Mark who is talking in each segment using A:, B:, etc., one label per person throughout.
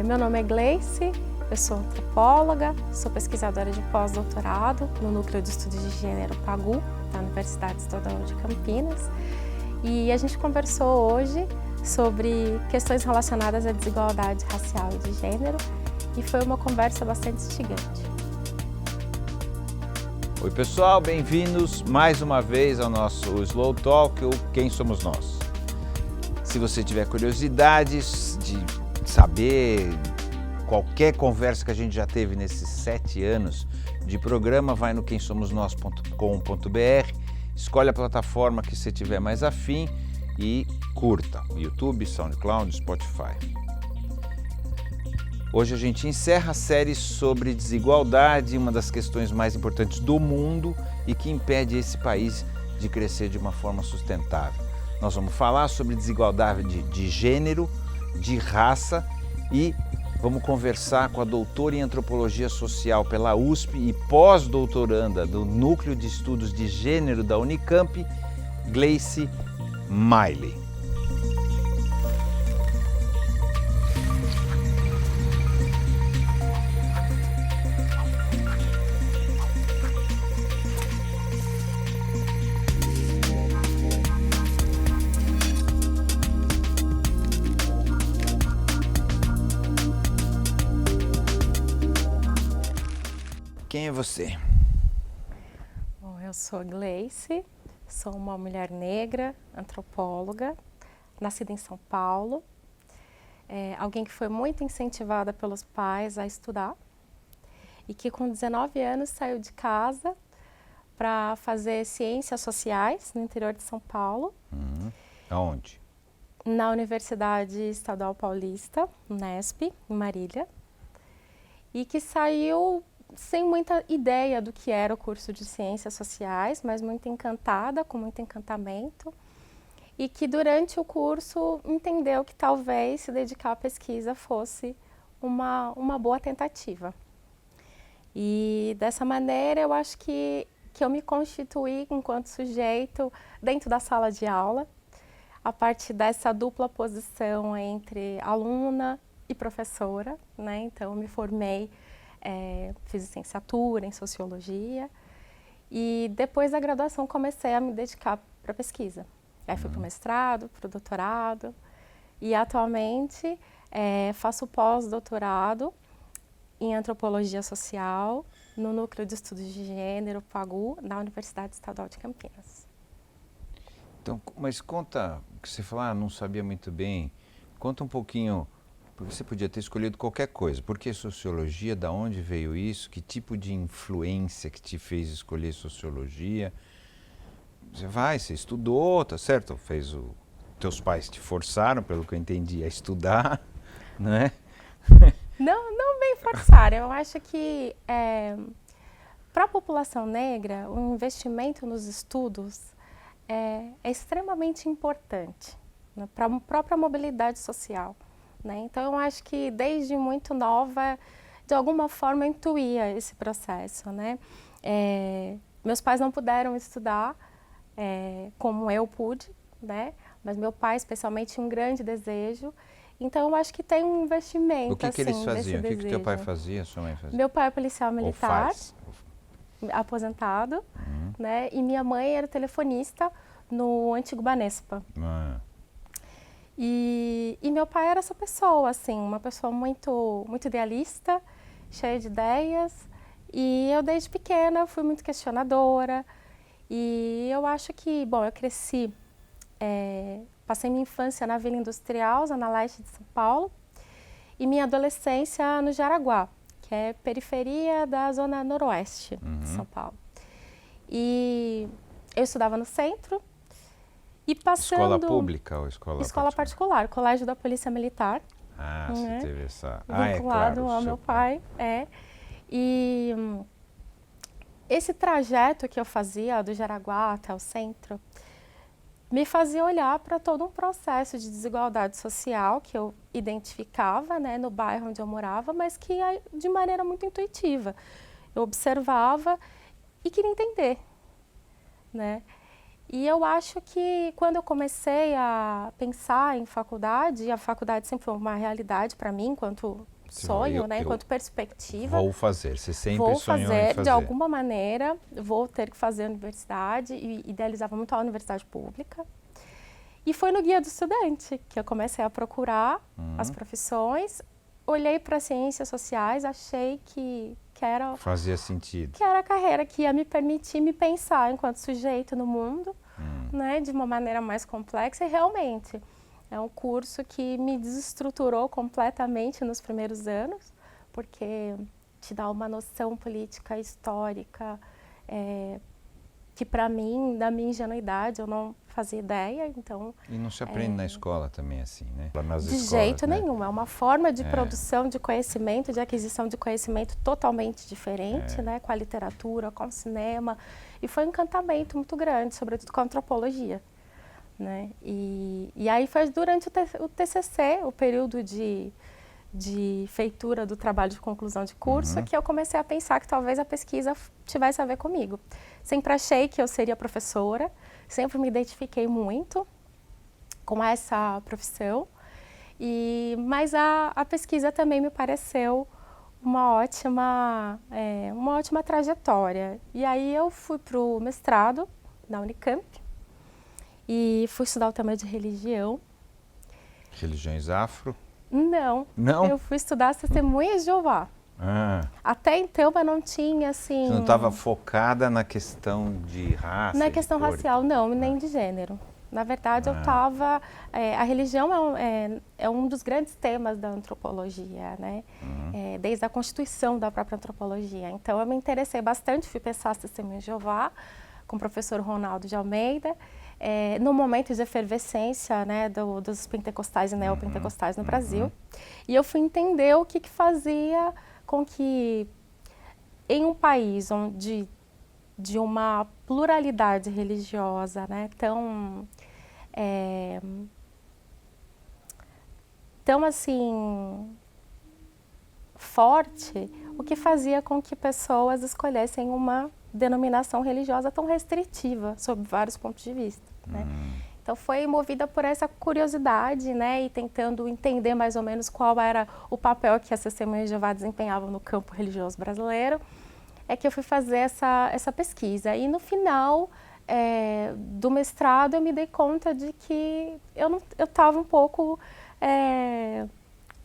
A: Meu nome é Gleice, eu sou antropóloga, sou pesquisadora de pós-doutorado no Núcleo de Estudos de Gênero PAGU, da Universidade Estadual de Campinas. E a gente conversou hoje sobre questões relacionadas à desigualdade racial e de gênero, e foi uma conversa bastante instigante.
B: Oi pessoal, bem-vindos mais uma vez ao nosso Slow Talk, ou Quem Somos Nós. Se você tiver curiosidades de saber qualquer conversa que a gente já teve nesses 7 anos de programa, vai no quemsomosnós.com.br, escolhe a plataforma que você tiver mais afim e curta, YouTube, SoundCloud, Spotify. Hoje a gente encerra a série sobre desigualdade, uma das questões mais importantes do mundo e que impede esse país de crescer de uma forma sustentável. Nós vamos falar sobre desigualdade de gênero, de raça e vamos conversar com a doutora em Antropologia Social pela USP e pós-doutoranda do Núcleo de Estudos de Gênero da Unicamp, Gleice Miley. Quem é você?
A: Bom, eu sou Gleice, sou uma mulher negra, antropóloga, nascida em São Paulo, alguém que foi muito incentivada pelos pais a estudar e que com 19 anos saiu de casa para fazer ciências sociais no interior de São Paulo.
B: Aonde?
A: Na Universidade Estadual Paulista, Unesp, em Marília, e que saiu sem muita ideia do que era o curso de Ciências Sociais, mas muito encantada, com muito encantamento, e que durante o curso entendeu que talvez se dedicar à pesquisa fosse uma boa tentativa. E dessa maneira eu acho que eu me constituí enquanto sujeito dentro da sala de aula, a partir dessa dupla posição entre aluna e professora, né? Então eu me formei, fiz licenciatura em Sociologia e depois da graduação comecei a me dedicar para a pesquisa. Aí fui para o mestrado, para o doutorado e atualmente faço pós-doutorado em Antropologia Social no Núcleo de Estudos de Gênero, PAGU, na Universidade Estadual de Campinas.
B: Então, mas conta, que você falou, não sabia muito bem, conta um pouquinho. Porque você podia ter escolhido qualquer coisa. Por que sociologia? Da onde veio isso? Que tipo de influência que te fez escolher sociologia? Você estudou, tá certo? Teus pais te forçaram, pelo que eu entendi, a estudar, né?
A: Não bem forçaram. Eu acho que para a população negra, o investimento nos estudos é extremamente importante, né, para a própria mobilidade social. Né? Então, eu acho que desde muito nova, de alguma forma, eu intuía esse processo. Né? Meus pais não puderam estudar como eu pude, né? Mas meu pai, especialmente, tinha um grande desejo. Então, eu acho que tem um investimento.
B: O que
A: assim,
B: eles faziam? O
A: desse
B: que teu pai fazia, sua mãe fazia?
A: Meu pai é policial militar, aposentado, né? E minha mãe era telefonista no antigo Banespa. E meu pai era essa pessoa, assim, uma pessoa muito idealista, cheia de ideias. E eu, desde pequena, fui muito questionadora. E eu acho que, bom, eu cresci, passei minha infância na Vila Industrial, Zona Leste de São Paulo, e minha adolescência no Jaraguá, que é periferia da Zona Noroeste de São Paulo. E eu estudava no centro. E passando...
B: Escola pública ou escola
A: particular, Colégio da Polícia Militar.
B: Ah,
A: né?
B: Você teve essa...
A: Vinculado ao meu pai. E esse trajeto que eu fazia do Jaraguá até o centro me fazia olhar para todo um processo de desigualdade social que eu identificava, né, no bairro onde eu morava, mas que de maneira muito intuitiva. Eu observava e queria entender, né? E eu acho que quando eu comecei a pensar em faculdade, e a faculdade sempre foi uma realidade para mim, enquanto sonho, né, enquanto perspectiva.
B: Vou fazer, você sempre
A: Vou
B: sonhou em fazer.
A: De alguma maneira, vou ter que fazer a universidade, e idealizava muito a universidade pública. E foi no Guia do Estudante que eu comecei a procurar as profissões, olhei para ciências sociais, achei que era...
B: Fazia sentido.
A: Que era a carreira que ia me permitir me pensar enquanto sujeito no mundo, né, de uma maneira mais complexa, e realmente é um curso que me desestruturou completamente nos primeiros anos, porque te dá uma noção política, histórica, que para mim, da minha ingenuidade, eu não fazia ideia, então...
B: E não se aprende na escola também assim, né? Nas
A: de
B: escolas,
A: jeito
B: né?
A: nenhum, é uma forma de produção de conhecimento, de aquisição de conhecimento totalmente diferente, né? Com a literatura, com o cinema, e foi um encantamento muito grande, sobretudo com a antropologia, né? E aí foi durante o TCC, o período de feitura do trabalho de conclusão de curso, que eu comecei a pensar que talvez a pesquisa tivesse a ver comigo. Sempre achei que eu seria professora, sempre me identifiquei muito com essa profissão, mas a pesquisa também me pareceu uma ótima trajetória. E aí eu fui para o mestrado na Unicamp e fui estudar o tema de religião.
B: Religiões afro?
A: Não, eu fui estudar as Testemunhas de Jeová. Até então eu não tinha, assim...
B: Você não estava focada na questão de raça?
A: Na questão racial, não, nem de gênero. Na verdade, eu estava... a religião é um dos grandes temas da antropologia, né? Desde a constituição da própria antropologia. Então, eu me interessei bastante, fui pensar as Testemunhas de Jeová, com o professor Ronaldo de Almeida, no momento de efervescência, né, dos pentecostais e neopentecostais no Brasil. E eu fui entender o que fazia com que, em um país onde de uma pluralidade religiosa, né, tão assim forte, o que fazia com que pessoas escolhessem uma denominação religiosa tão restritiva, sob vários pontos de vista, né? Então, foi movida por essa curiosidade, né, e tentando entender mais ou menos qual era o papel que as Testemunhas de Jeová desempenhavam no campo religioso brasileiro, que eu fui fazer essa pesquisa. E no final do mestrado, eu me dei conta de que eu estava um pouco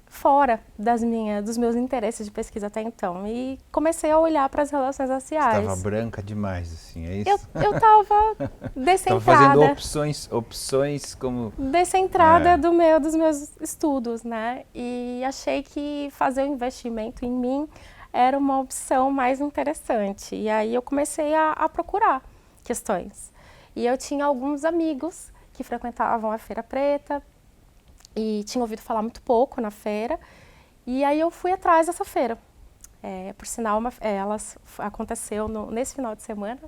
A: fora dos meus interesses de pesquisa até então. E comecei a olhar para as relações raciais.
B: Você estava branca demais, assim, é isso?
A: Eu estava descentrada.
B: Estava fazendo opções como...
A: Descentrada dos meus estudos, né? E achei que fazer um investimento em mim era uma opção mais interessante. E aí eu comecei a procurar questões. E eu tinha alguns amigos que frequentavam a Feira Preta, e tinha ouvido falar muito pouco na feira, e aí eu fui atrás dessa feira. Por sinal, ela aconteceu nesse final de semana,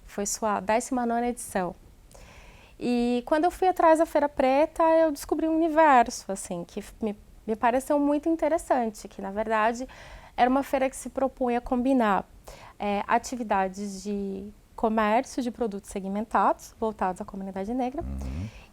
A: foi sua 19ª edição. E quando eu fui atrás da Feira Preta, eu descobri um universo, assim, que me pareceu muito interessante, que na verdade era uma feira que se propunha combinar atividades de comércio de produtos segmentados, voltados à comunidade negra,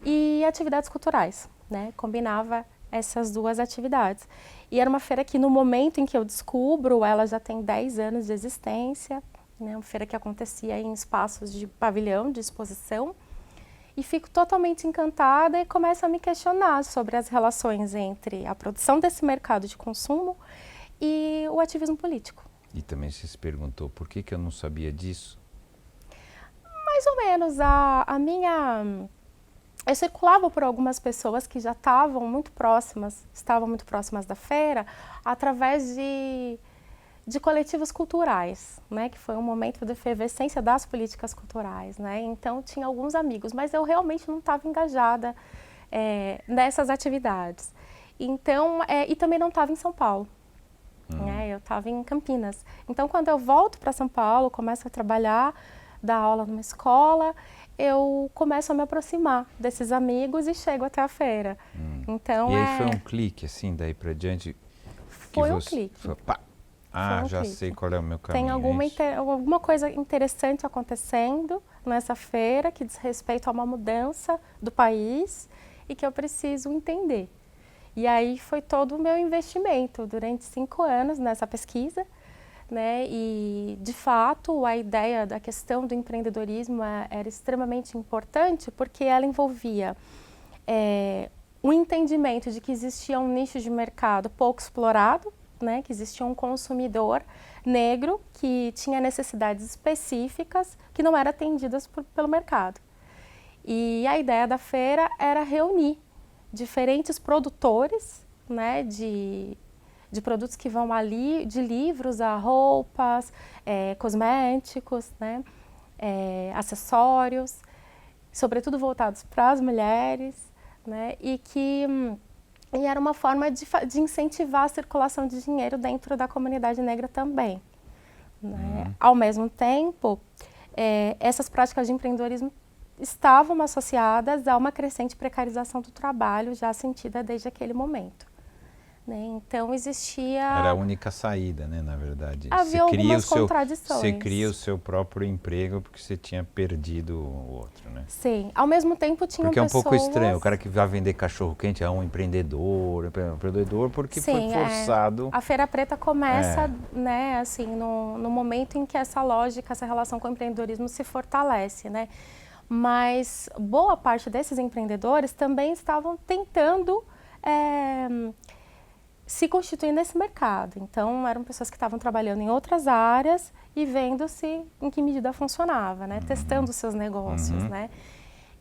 A: e atividades culturais, né? Combinava essas duas atividades. E era uma feira que, no momento em que eu descubro, ela já tem 10 anos de existência, né? Uma feira que acontecia em espaços de pavilhão, de exposição, e fico totalmente encantada e começo a me questionar sobre as relações entre a produção desse mercado de consumo e o ativismo político.
B: E também você se perguntou, por que eu não sabia disso?
A: Mais ou menos. Eu circulava por algumas pessoas que já estavam muito próximas da feira, através de coletivos culturais, né, que foi um momento de efervescência das políticas culturais, né? Então tinha alguns amigos, mas eu realmente não estava engajada nessas atividades. Então, e também não estava em São Paulo, né? Eu estava em Campinas. Então, quando eu volto para São Paulo, começo a trabalhar, dar aula numa escola, eu começo a me aproximar desses amigos e chego até a feira. Então,
B: e aí foi um clique, assim, daí para diante?
A: Foi um clique.
B: Já sei qual é o meu caminho.
A: Tem alguma coisa interessante acontecendo, nessa feira que diz respeito a uma mudança do país e que eu preciso entender. E aí foi todo o meu investimento durante 5 anos nessa pesquisa, né? E, de fato, a ideia da questão do empreendedorismo era extremamente importante porque ela envolvia um entendimento de que existia um nicho de mercado pouco explorado, né? Que existia um consumidor negro que tinha necessidades específicas que não eram atendidas pelo mercado. E a ideia da feira era reunir diferentes produtores, né, de produtos que vão ali, de livros a roupas, cosméticos, né, acessórios, sobretudo voltados para as mulheres, né, e era uma forma de incentivar a circulação de dinheiro dentro da comunidade negra também. Né? Ao mesmo tempo, essas práticas de empreendedorismo estavam associadas a uma crescente precarização do trabalho já sentida desde aquele momento. Né? Então existia...
B: Era a única saída, né, na verdade.
A: Havia algumas contradições.
B: Você cria o seu próprio emprego porque você tinha perdido o outro, né?
A: Sim, ao mesmo tempo tinham
B: porque
A: pessoas...
B: Porque é um pouco estranho, o cara que vai vender cachorro-quente é um empreendedor porque
A: Sim,
B: foi forçado...
A: A Feira Preta começa, né, assim, no momento em que essa lógica, essa relação com o empreendedorismo se fortalece, né? Mas boa parte desses empreendedores também estavam tentando se constituir nesse mercado. Então, eram pessoas que estavam trabalhando em outras áreas e vendo se em que medida funcionava, né? Testando seus negócios, né?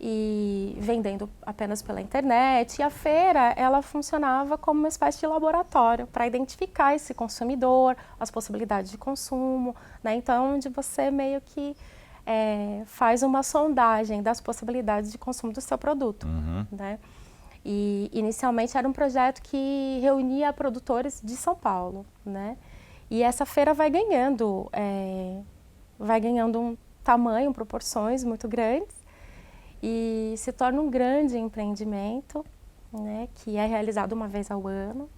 A: E vendendo apenas pela internet. E a feira, ela funcionava como uma espécie de laboratório para identificar esse consumidor, as possibilidades de consumo, né? Então, onde você meio que faz uma sondagem das possibilidades de consumo do seu produto, né? E inicialmente era um projeto que reunia produtores de São Paulo, né? E essa feira vai ganhando um tamanho, proporções muito grandes e se torna um grande empreendimento, né? Que é realizado uma vez ao ano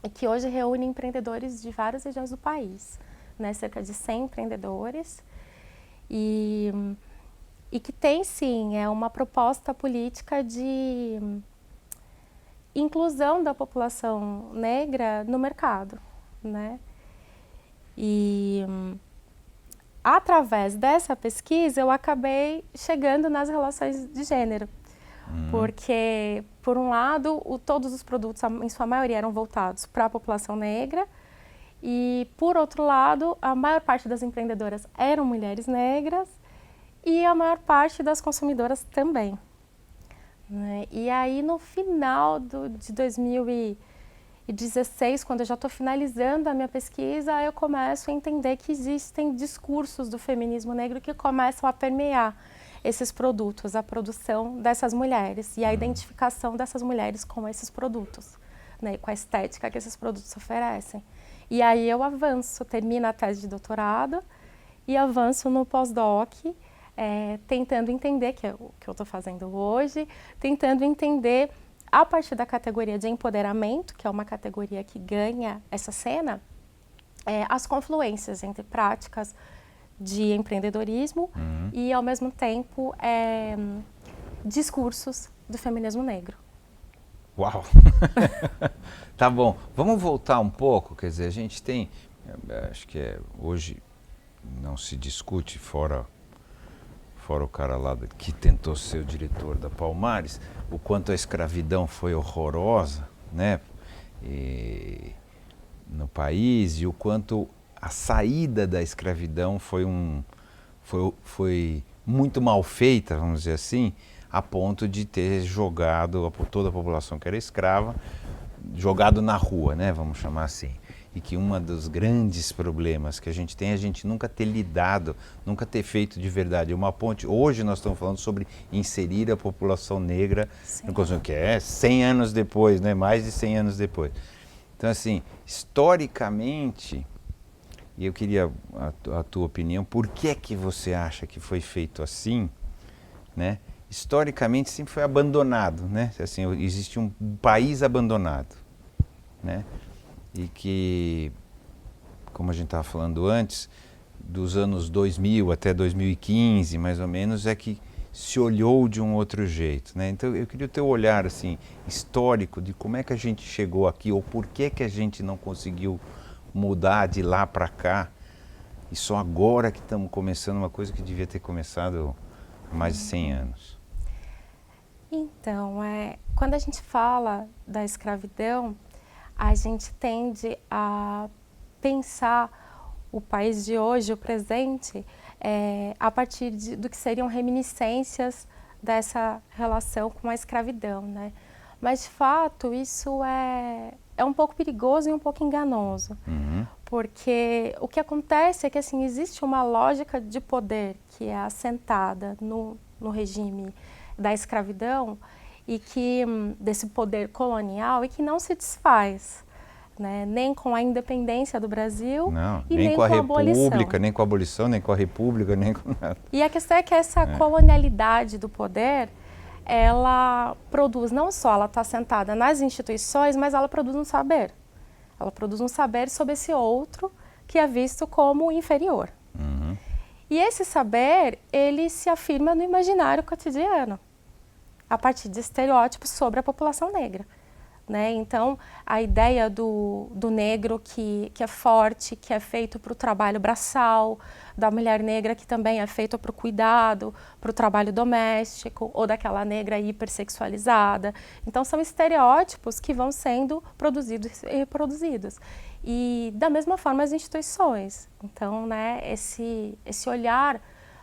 A: e que hoje reúne empreendedores de várias regiões do país, né? Cerca de 100 empreendedores. E que tem, sim, uma proposta política de inclusão da população negra no mercado, né? E através dessa pesquisa eu acabei chegando nas relações de gênero, porque, por um lado, todos os produtos, em sua maioria, eram voltados para a população negra, e, por outro lado, a maior parte das empreendedoras eram mulheres negras e a maior parte das consumidoras também. Né? E aí, no final de 2016, quando eu já estou finalizando a minha pesquisa, eu começo a entender que existem discursos do feminismo negro que começam a permear esses produtos, a produção dessas mulheres e a identificação dessas mulheres com esses produtos, né? Com a estética que esses produtos oferecem. E aí eu avanço, termino a tese de doutorado e avanço no pós-doc, tentando entender, que é o que eu estou fazendo hoje, tentando entender, a partir da categoria de empoderamento, que é uma categoria que ganha essa cena, as confluências entre práticas de empreendedorismo e, ao mesmo tempo, discursos do feminismo negro.
B: Uau! Tá bom, vamos voltar um pouco, quer dizer, a gente tem, acho que hoje não se discute, fora o cara lá que tentou ser o diretor da Palmares, o quanto a escravidão foi horrorosa, né, no país, e o quanto a saída da escravidão foi muito mal feita, vamos dizer assim, a ponto de ter jogado toda a população que era escrava, jogado na rua, né, vamos chamar assim. E que um dos grandes problemas que a gente tem é a gente nunca ter lidado, nunca ter feito de verdade uma ponte. Hoje nós estamos falando sobre inserir a população negra no consumo, que é 100 anos depois, né, mais de 100 anos depois. Então, assim, historicamente, e eu queria a tua opinião, por que você acha que foi feito assim, né? Historicamente sempre foi abandonado, né? Assim, existe um país abandonado, né? E que, como a gente estava falando antes, dos anos 2000 até 2015, mais ou menos, é que se olhou de um outro jeito, né? Então eu queria o teu olhar assim, histórico de como é que a gente chegou aqui ou por que que a gente não conseguiu mudar de lá para cá e só agora que estamos começando uma coisa que devia ter começado há mais de 100 anos.
A: Então, quando a gente fala da escravidão, a gente tende a pensar o país de hoje, o presente, a partir do que seriam reminiscências dessa relação com a escravidão, né? Mas, de fato, isso é um pouco perigoso e um pouco enganoso.
B: Uhum.
A: Porque o que acontece é que assim, existe uma lógica de poder que é assentada no regime da escravidão e que desse poder colonial e que não se desfaz, né? Nem com a independência do Brasil
B: Não,
A: e
B: nem com a
A: abolição.
B: República, nem com a abolição, nem com a República, nem com nada.
A: E a questão é que essa colonialidade do poder, ela produz, não só ela está assentada nas instituições, mas ela produz um saber. Ela produz um saber sobre esse outro que é visto como inferior.
B: Uhum.
A: E esse saber, ele se afirma no imaginário cotidiano, a partir de estereótipos sobre a população negra, né? Então, a ideia do negro que é forte, que é feito para o trabalho braçal, da mulher negra que também é feita para o cuidado, para o trabalho doméstico, ou daquela negra hipersexualizada. Então, são estereótipos que vão sendo produzidos e reproduzidos. E, da mesma forma, as instituições. Então, né, esse olhar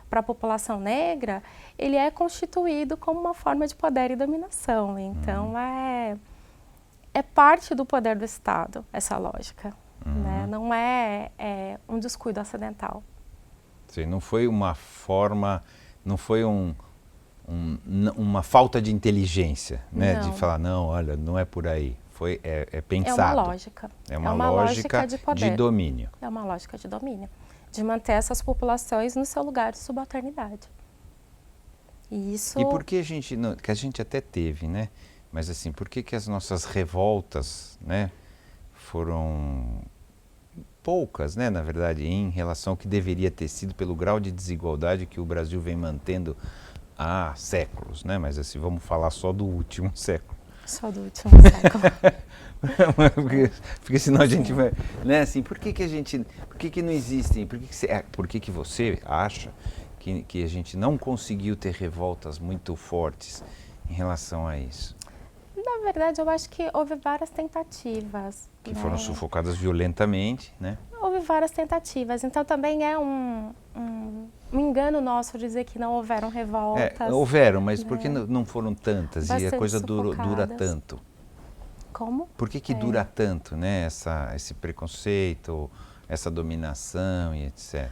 A: para a população negra, ele é constituído como uma forma de poder e dominação. Então, é parte do poder do Estado, essa lógica. Né? Não é um descuido acidental.
B: Sim, não foi uma forma, não foi uma falta de inteligência, né?
A: Não.
B: De falar, não, olha, não é por aí. É pensado.
A: É uma lógica.
B: É uma lógica
A: de poder.
B: De domínio.
A: É uma lógica de domínio. De manter essas populações no seu lugar de subalternidade. E isso...
B: E por que a gente, não, que a gente até teve, né? Mas assim, por que as nossas revoltas, né, foram poucas, né, na verdade, em relação ao que deveria ter sido pelo grau de desigualdade que o Brasil vem mantendo há séculos, né? Mas assim, vamos falar só do último século.
A: Só do último século.
B: porque senão a gente vai, né, assim, por que não existem, por que você acha que a gente não conseguiu ter revoltas muito fortes em relação a isso?
A: Na verdade, eu acho que houve várias tentativas.
B: Que foram sufocadas violentamente, né?
A: Houve várias tentativas, então também é um engano nosso dizer que não houveram revoltas.
B: Houveram, mas por que não foram tantas e a coisa dura
A: sufocadas.
B: tanto?
A: Como?
B: Por que dura tanto, né, esse preconceito, essa dominação e etc?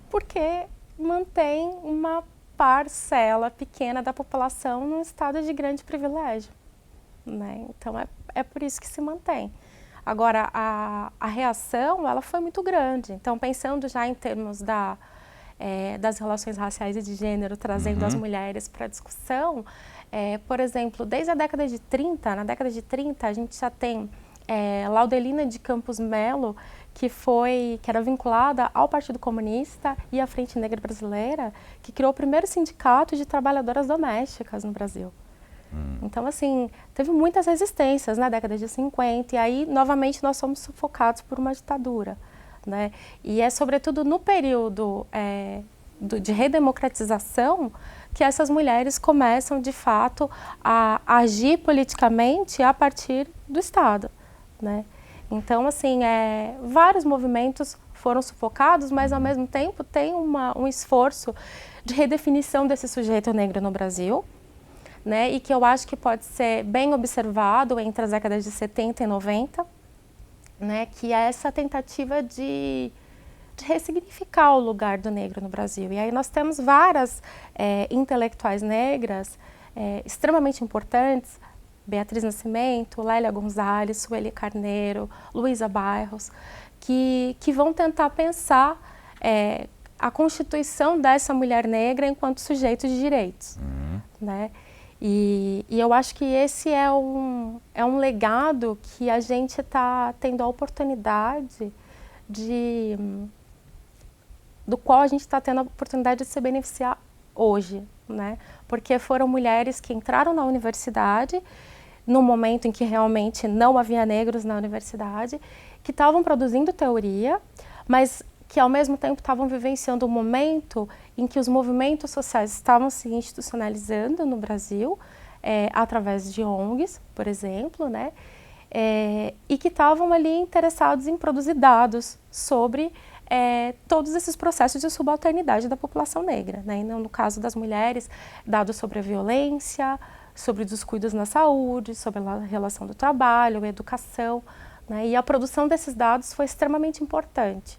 A: Porque mantém uma parcela pequena da população num estado de grande privilégio. Né? Então, é por isso que se mantém. Agora, a reação, ela foi muito grande. Então, pensando já em termos das relações raciais e de gênero, trazendo as mulheres para a discussão, por exemplo, desde a década de 30, na década de 30, a gente já tem Laudelina de Campos Melo, que era vinculada ao Partido Comunista e à Frente Negra Brasileira, que criou o primeiro sindicato de trabalhadoras domésticas no Brasil. Então, assim, teve muitas resistências na década de 50 e aí, novamente, nós somos sufocados por uma ditadura, né? E é, sobretudo, no período de redemocratização que essas mulheres começam, de fato, a agir politicamente a partir do Estado, né? Então, assim, vários movimentos foram sufocados, mas, ao mesmo tempo, tem um esforço de redefinição desse sujeito negro no Brasil, né, e que eu acho que pode ser bem observado entre as décadas de 70 e 90, né, que é essa tentativa de ressignificar o lugar do negro no Brasil. E aí nós temos várias intelectuais negras extremamente importantes, Beatriz Nascimento, Lélia Gonzalez, Sueli Carneiro, Luísa Bairros, que vão tentar pensar a constituição dessa mulher negra enquanto sujeito de direitos, né? E eu acho que esse é um legado que a gente está tendo a oportunidade de do qual a gente está tendo a oportunidade de se beneficiar hoje, né? Porque foram mulheres que entraram na universidade no momento em que realmente não havia negros na universidade, que estavam produzindo teoria, mas que ao mesmo tempo estavam vivenciando um momento em que os movimentos sociais estavam se institucionalizando no Brasil, através de ONGs, por exemplo, né? E que estavam ali interessados em produzir dados sobre todos esses processos de subalternidade da população negra, né? E no caso das mulheres, dados sobre a violência, sobre os descuidos na saúde, sobre a relação do trabalho, a educação, né? E a produção desses dados foi extremamente importante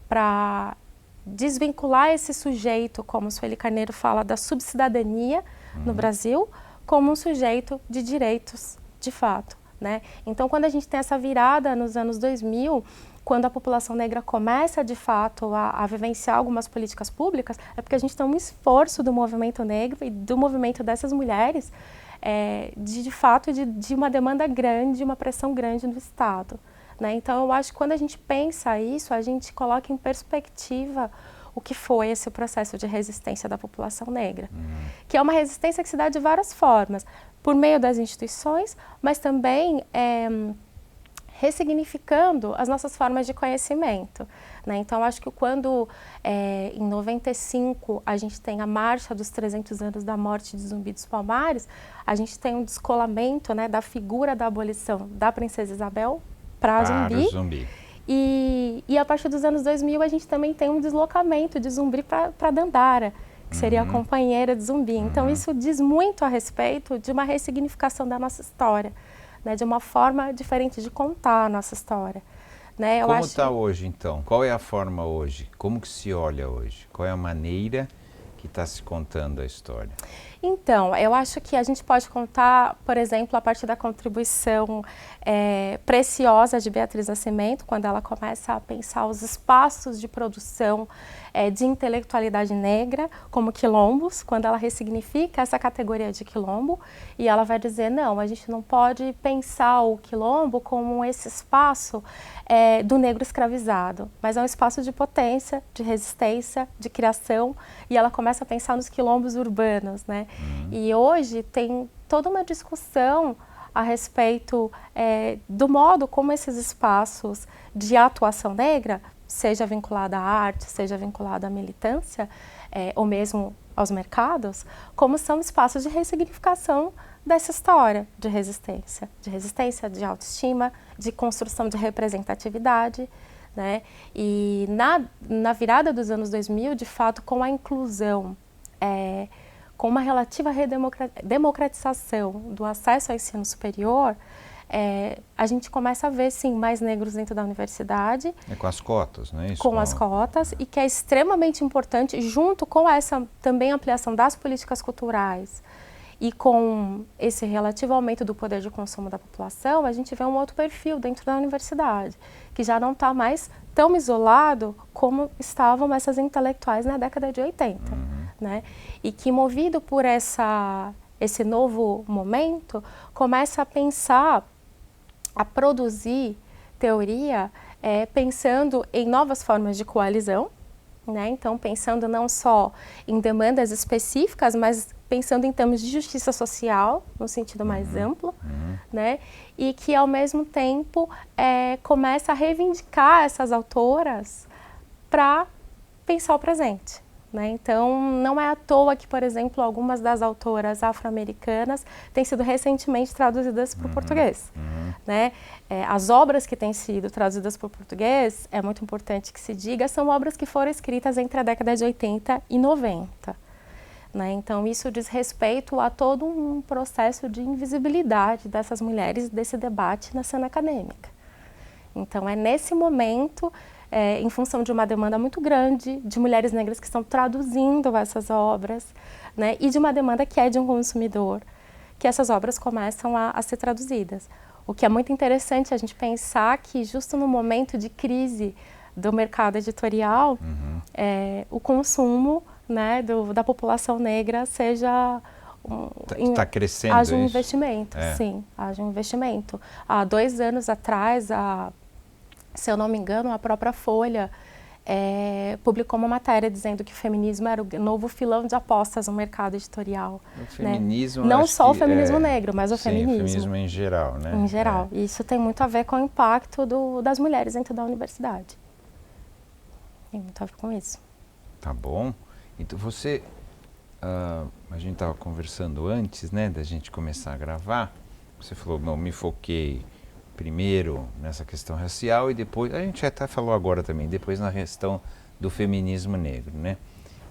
A: para desvincular esse sujeito, como Sueli Carneiro fala, da subcidadania no Brasil, como um sujeito de direitos, de fato, né? Então, quando a gente tem essa virada nos anos 2000, quando a população negra começa, de fato, a vivenciar algumas políticas públicas, é porque a gente tem um esforço do movimento negro e do movimento dessas mulheres, de fato, de uma demanda grande, uma pressão grande no Estado, né? Então, eu acho que quando a gente pensa isso, a gente coloca em perspectiva o que foi esse processo de resistência da população negra, que é uma resistência que se dá de várias formas, por meio das instituições, mas também ressignificando as nossas formas de conhecimento, né? Então, acho que quando, em 95, a gente tem a marcha dos 300 anos da morte de Zumbi dos Palmares, a gente tem um descolamento, né, da figura da abolição da Princesa Isabel para Zumbi. E a partir dos anos 2000, a gente também tem um deslocamento de Zumbi para Dandara, que seria a companheira de Zumbi. Então, isso diz muito a respeito de uma ressignificação da nossa história, né, de uma forma diferente de contar a nossa história, né?
B: Como está hoje, então? Qual é a forma hoje? Como que se olha hoje? Qual é a maneira que está se contando a história?
A: Então, eu acho que a gente pode contar, por exemplo, a partir da contribuição preciosa de Beatriz Nascimento, quando ela começa a pensar os espaços de produção de intelectualidade negra, como quilombos, quando ela ressignifica essa categoria de quilombo, e ela vai dizer, não, a gente não pode pensar o quilombo como esse espaço do negro escravizado, mas é um espaço de potência, de resistência, de criação, e ela começa a pensar nos quilombos urbanos, né? E hoje tem toda uma discussão a respeito do modo como esses espaços de atuação negra, seja vinculada à arte, seja vinculada à militância, ou mesmo aos mercados, como são espaços de ressignificação dessa história de resistência, de autoestima, de construção de representatividade, né? E na virada dos anos 2000, de fato, com a inclusão, com uma relativa democratização do acesso ao ensino superior, a gente começa a ver, sim, mais negros dentro da universidade.
B: Com as cotas, não é isso?
A: Com as cotas, e que é extremamente importante, junto com essa também ampliação das políticas culturais e com esse relativo aumento do poder de consumo da população, a gente vê um outro perfil dentro da universidade, que já não está mais tão isolado como estavam essas intelectuais na década de 80. Né? E que, movido por esse novo momento, começa a pensar, a produzir teoria, pensando em novas formas de coalizão, né? Então, pensando não só em demandas específicas, mas pensando em termos de justiça social, no sentido mais amplo, né? E que, ao mesmo tempo, começa a reivindicar essas autoras para pensar o presente. Né? Então, não é à toa que, por exemplo, algumas das autoras afro-americanas têm sido recentemente traduzidas para o português. Né? As obras que têm sido traduzidas para o português, é muito importante que se diga, são obras que foram escritas entre a década de 80 e 90. Né? Então, isso diz respeito a todo um processo de invisibilidade dessas mulheres, desse debate na cena acadêmica. Então, é nesse momento, em função de uma demanda muito grande de mulheres negras que estão traduzindo essas obras, né, e de uma demanda que é de um consumidor, que essas obras começam a ser traduzidas. O que é muito interessante a gente pensar que justo no momento de crise do mercado editorial, o consumo, né, da população negra seja...
B: Está crescendo
A: haja um investimento, sim, haja um investimento. Há 2 anos atrás, se eu não me engano, a própria Folha publicou uma matéria dizendo que o feminismo era o novo filão de apostas no mercado editorial.
B: O feminismo,
A: né? Não só o feminismo negro, mas o feminismo.
B: O feminismo em geral, né?
A: Em geral. E isso tem muito a ver com o impacto das mulheres dentro da universidade. Tem muito a ver com isso.
B: Tá bom. Então você, a gente estava conversando antes, né, da gente começar a gravar. Você falou, não, me foquei primeiro nessa questão racial e depois, a gente até falou agora também, depois na questão do feminismo negro, né?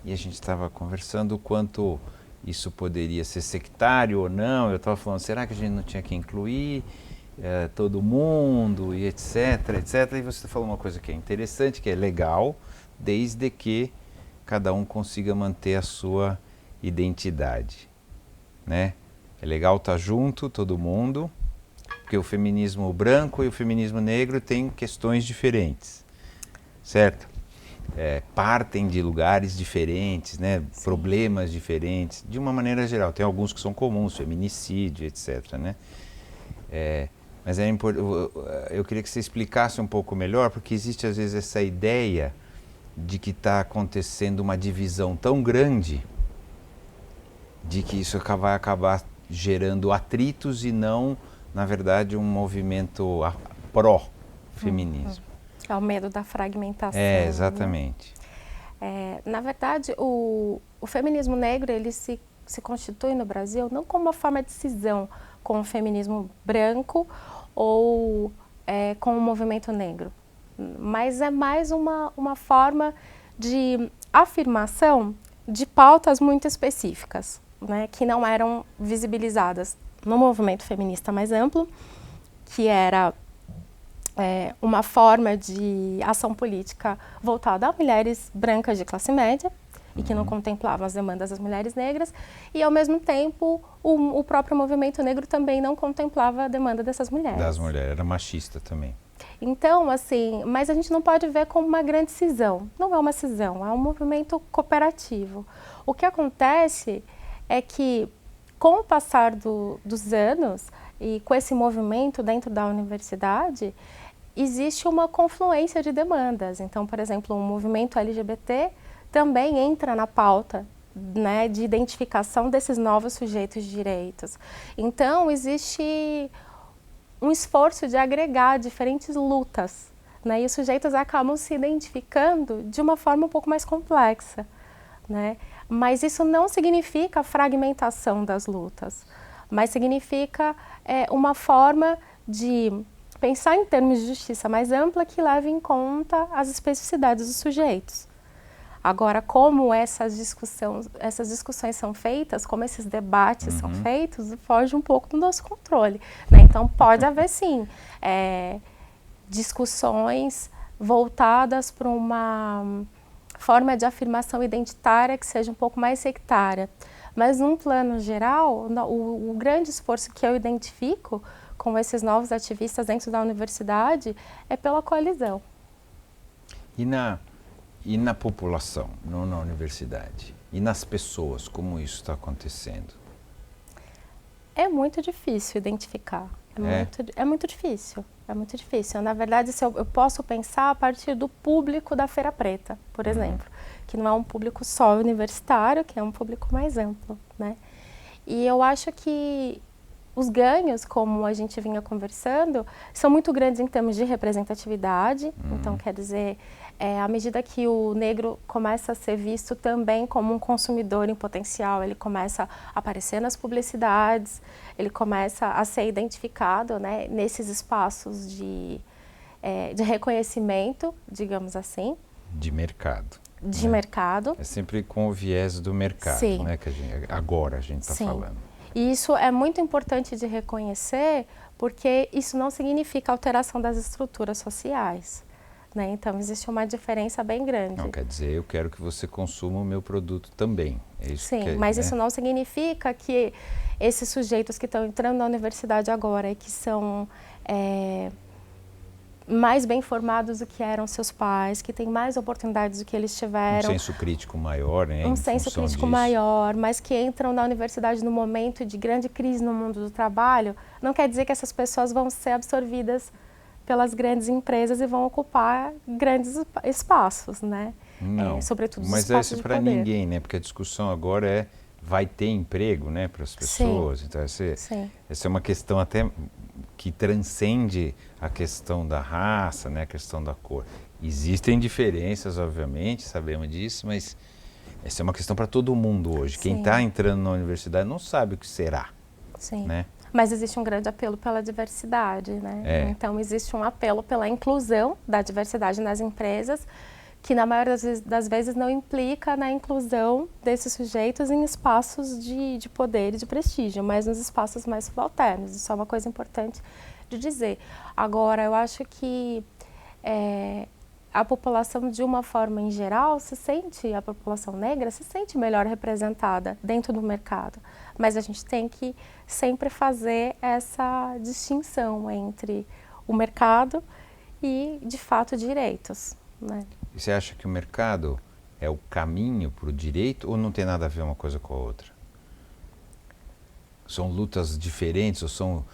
B: E a gente estava conversando o quanto isso poderia ser sectário ou não. Eu estava falando, será que a gente não tinha que incluir todo mundo e etc, etc. E você falou uma coisa que é interessante, que é legal, desde que cada um consiga manter a sua identidade, né? É legal estar junto, todo mundo, porque o feminismo branco e o feminismo negro têm questões diferentes, certo? Partem de lugares diferentes, né? Problemas diferentes, de uma maneira geral. Tem alguns que são comuns, feminicídio, etc, né? Mas eu queria que você explicasse um pouco melhor, porque existe às vezes essa ideia de que está acontecendo uma divisão tão grande de que isso vai acabar gerando atritos e não, na verdade, um movimento pró-feminismo.
A: É o medo da fragmentação.
B: Exatamente.
A: Né? Na verdade, o feminismo negro ele se constitui no Brasil não como uma forma de cisão com o feminismo branco ou com o movimento negro, mas é mais uma forma de afirmação de pautas muito específicas, né, que não eram visibilizadas no movimento feminista mais amplo, que era uma forma de ação política voltada a mulheres brancas de classe média e que não contemplavam as demandas das mulheres negras, e ao mesmo tempo o próprio movimento negro também não contemplava a demanda dessas mulheres.
B: Das mulheres, era machista também.
A: Então, assim, mas a gente não pode ver como uma grande cisão. Não é uma cisão, é um movimento cooperativo. O que acontece é que, com o passar dos anos e com esse movimento dentro da universidade, existe uma confluência de demandas. Então, por exemplo, o movimento LGBT também entra na pauta, né, de identificação desses novos sujeitos de direitos. Então, existe um esforço de agregar diferentes lutas, né, e os sujeitos acabam se identificando de uma forma um pouco mais complexa, né? Mas isso não significa a fragmentação das lutas, mas significa uma forma de pensar em termos de justiça mais ampla que leve em conta as especificidades dos sujeitos. Agora, como essas discussões são feitas, como esses debates são feitos, foge um pouco do nosso controle, né? Então, pode haver, sim, discussões voltadas para uma forma de afirmação identitária que seja um pouco mais sectária. Mas, num plano geral, o grande esforço que eu identifico com esses novos ativistas dentro da universidade é pela coalizão.
B: E na população, não na universidade? E nas pessoas, como isso está acontecendo?
A: É muito difícil identificar. É muito difícil. É muito difícil. Na verdade, eu posso pensar a partir do público da Feira Preta, por exemplo, que não é um público só universitário, que é um público mais amplo, né? E eu acho que os ganhos, como a gente vinha conversando, são muito grandes em termos de representatividade. Então, quer dizer, à medida que o negro começa a ser visto também como um consumidor em potencial, ele começa a aparecer nas publicidades, ele começa a ser identificado, né, nesses espaços de reconhecimento, digamos assim.
B: De mercado.
A: De mercado.
B: É sempre com o viés do mercado,
A: Sim.
B: Né, que agora a gente está falando.
A: E isso é muito importante de reconhecer, porque isso não significa alteração das estruturas sociais, né? Então, existe uma diferença bem grande.
B: Não, quer dizer, eu quero que você consuma o meu produto também. É isso.
A: Sim, mas isso não significa que esses sujeitos que estão entrando na universidade agora e que são mais bem formados do que eram seus pais, que têm mais oportunidades do que eles tiveram.
B: Um senso crítico maior, né?
A: Um senso crítico maior, mas que entram na universidade no momento de grande crise no mundo do trabalho, não quer dizer que essas pessoas vão ser absorvidas pelas grandes empresas e vão ocupar grandes espaços, né?
B: Não,
A: Sobretudo os
B: mas
A: espaços
B: essa
A: de
B: para
A: poder.
B: ninguém, né? Porque a discussão agora é, vai ter emprego, né, para as pessoas.
A: Sim.
B: Então
A: Sim.
B: essa é uma questão até que transcende a questão da raça, né, a questão da cor. Existem diferenças, obviamente, sabemos disso, mas essa é uma questão para todo mundo hoje. Quem
A: Sim.
B: está entrando na universidade não sabe o que será,
A: Sim.
B: né?
A: Mas existe um grande apelo pela diversidade, né? Então existe um apelo pela inclusão da diversidade nas empresas, que na maioria das vezes não implica na inclusão desses sujeitos em espaços de poder e de prestígio, mas nos espaços mais subalternos. Isso é uma coisa importante de dizer. Agora, eu acho que a população, de uma forma em geral, a população negra se sente melhor representada dentro do mercado. Mas a gente tem que sempre fazer essa distinção entre o mercado e, de fato, direitos, né?
B: E você acha que o mercado é o caminho para o direito ou não tem nada a ver uma coisa com a outra? São lutas diferentes ou são...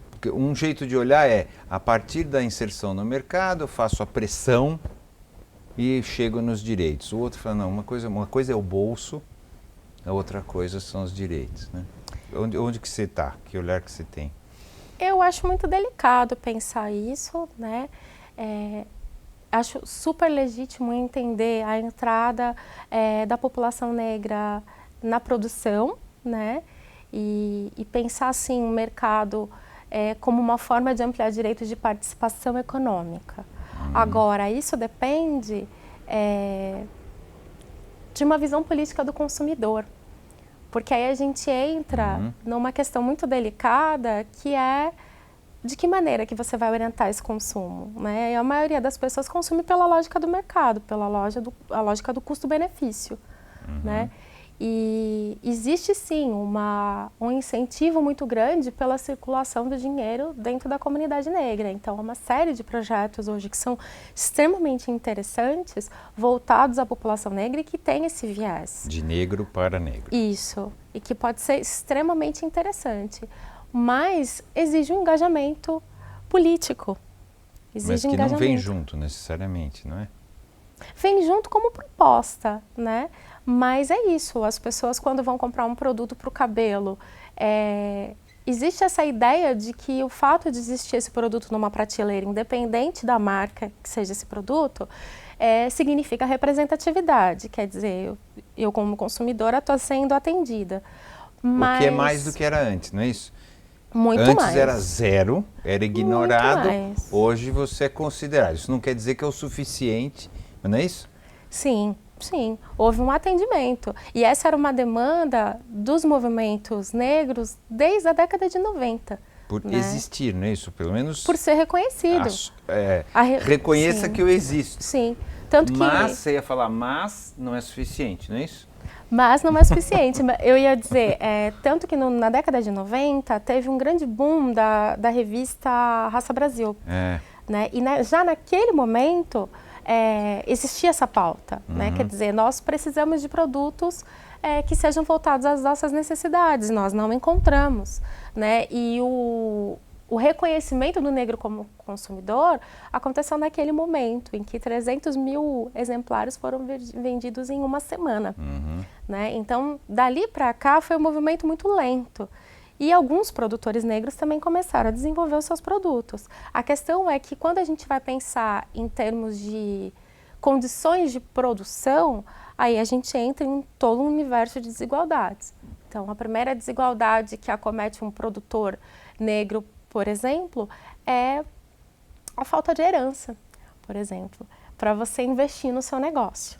B: Porque um jeito de olhar é, a partir da inserção no mercado, eu faço a pressão e chego nos direitos. O outro fala, não, uma coisa é o bolso, a outra coisa são os direitos, né? Onde que você está? Que olhar que você tem?
A: Eu acho muito delicado pensar isso, né? Acho super legítimo entender a entrada da população negra na produção, né? E pensar, assim, o mercado como uma forma de ampliar direitos de participação econômica. Agora, isso depende de uma visão política do consumidor. Porque aí a gente entra numa questão muito delicada, que é de que maneira que você vai orientar esse consumo, né? E a maioria das pessoas consome pela lógica do mercado, pela lógica do custo-benefício, né? E existe sim um incentivo muito grande pela circulação do dinheiro dentro da comunidade negra. Então, há uma série de projetos hoje que são extremamente interessantes, voltados à população negra e que tem esse viés.
B: De negro para negro.
A: Isso, e que pode ser extremamente interessante, mas exige um engajamento político.
B: Mas que não vem junto necessariamente, não é?
A: Vem junto como proposta, né? Mas é isso, as pessoas quando vão comprar um produto para o cabelo, existe essa ideia de que o fato de existir esse produto numa prateleira, independente da marca que seja esse produto, significa representatividade, quer dizer, eu como consumidora estou sendo atendida. Mas...
B: O que é mais do que era antes, não é isso?
A: Muito
B: antes
A: mais.
B: Era zero, era ignorado,
A: mais.
B: Hoje você é considerado. Isso não quer dizer que é o suficiente, não é isso?
A: Sim. Sim, houve um atendimento. E essa era uma demanda dos movimentos negros desde a década de 90.
B: Por
A: né?
B: Existir, não é isso? Pelo menos...
A: Por ser reconhecido.
B: Reconheça
A: Sim.
B: que eu existo.
A: Sim. Tanto
B: mas, você ia falar, mas não é suficiente, não é isso?
A: Mas não é suficiente. Eu ia dizer, tanto que na década de 90 teve um grande boom da revista Raça Brasil. Né? E já naquele momento... existia essa pauta, né? Quer dizer, nós precisamos de produtos que sejam voltados às nossas necessidades, nós não encontramos, né? E o reconhecimento do negro como consumidor aconteceu naquele momento, em que 300 mil exemplares foram vendidos em uma semana, né? Então, dali para cá foi um movimento muito lento. E alguns produtores negros também começaram a desenvolver os seus produtos. A questão é que quando a gente vai pensar em termos de condições de produção, aí a gente entra em todo um universo de desigualdades. Então, a primeira desigualdade que acomete um produtor negro, por exemplo, é a falta de herança, por exemplo, para você investir no seu negócio.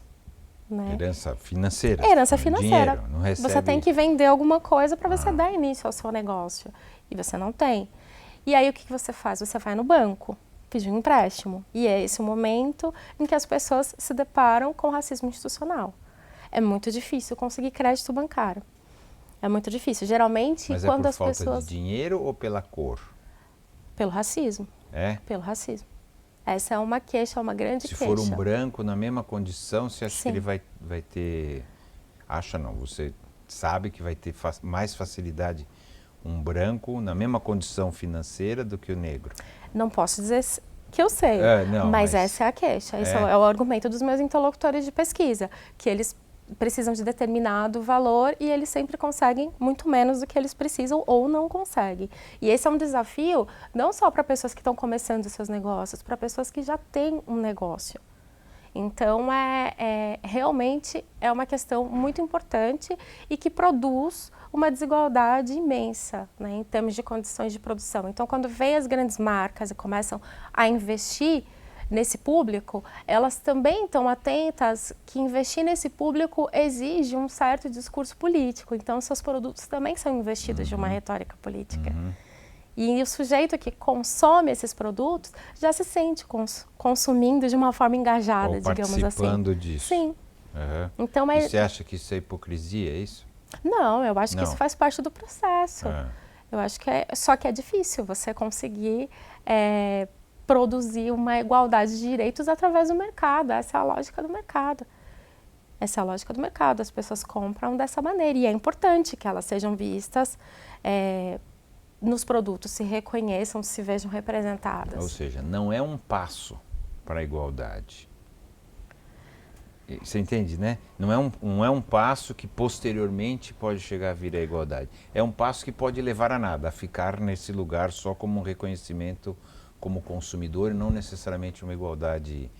A: Né?
B: Herança financeira.
A: Herança financeira.
B: Dinheiro, não recebe...
A: Você tem que vender alguma coisa para você dar início ao seu negócio. E você não tem. E aí o que você faz? Você vai no banco, pedir um empréstimo. E é esse o momento em que as pessoas se deparam com racismo institucional. É muito difícil conseguir crédito bancário. É muito difícil. Geralmente,
B: Mas
A: quando
B: é
A: as
B: por falta
A: pessoas...
B: de dinheiro ou pela cor?
A: Pelo racismo. Pelo racismo. Essa é uma queixa, uma grande queixa.
B: Se for um branco na mesma condição, você acha que ele vai ter... Acha não, você sabe que vai ter mais facilidade um branco na mesma condição financeira do que o negro?
A: Não posso dizer que eu sei,
B: Não,
A: mas essa é a queixa. Esse é o argumento dos meus interlocutores de pesquisa, que eles precisam de determinado valor e eles sempre conseguem muito menos do que eles precisam ou não conseguem. E esse é um desafio não só para pessoas que estão começando os seus negócios, para pessoas que já têm um negócio. Então, realmente é uma questão muito importante e que produz uma desigualdade imensa, né, em termos de condições de produção. Então, quando vem as grandes marcas e começam a investir nesse público, elas também estão atentas que investir nesse público exige um certo discurso político. Então, seus produtos também são investidos de uma retórica política. E o sujeito que consome esses produtos já se sente consumindo de uma forma engajada,
B: ou
A: digamos assim.
B: participando disso.
A: Sim. Então,
B: E você acha que isso é hipocrisia, é isso?
A: Não, eu acho que isso faz parte do processo. Eu acho que só que é difícil você conseguir produzir uma igualdade de direitos através do mercado. Essa é a lógica do mercado. Essa é a lógica do mercado. As pessoas compram dessa maneira e é importante que elas sejam vistas nos produtos, se reconheçam, se vejam representadas.
B: Ou seja, não é um passo para a igualdade. Você entende, né? Não é um passo que posteriormente pode chegar a vir à igualdade. É um passo que pode levar a nada, a ficar nesse lugar só como um reconhecimento como consumidor e não necessariamente uma igualdade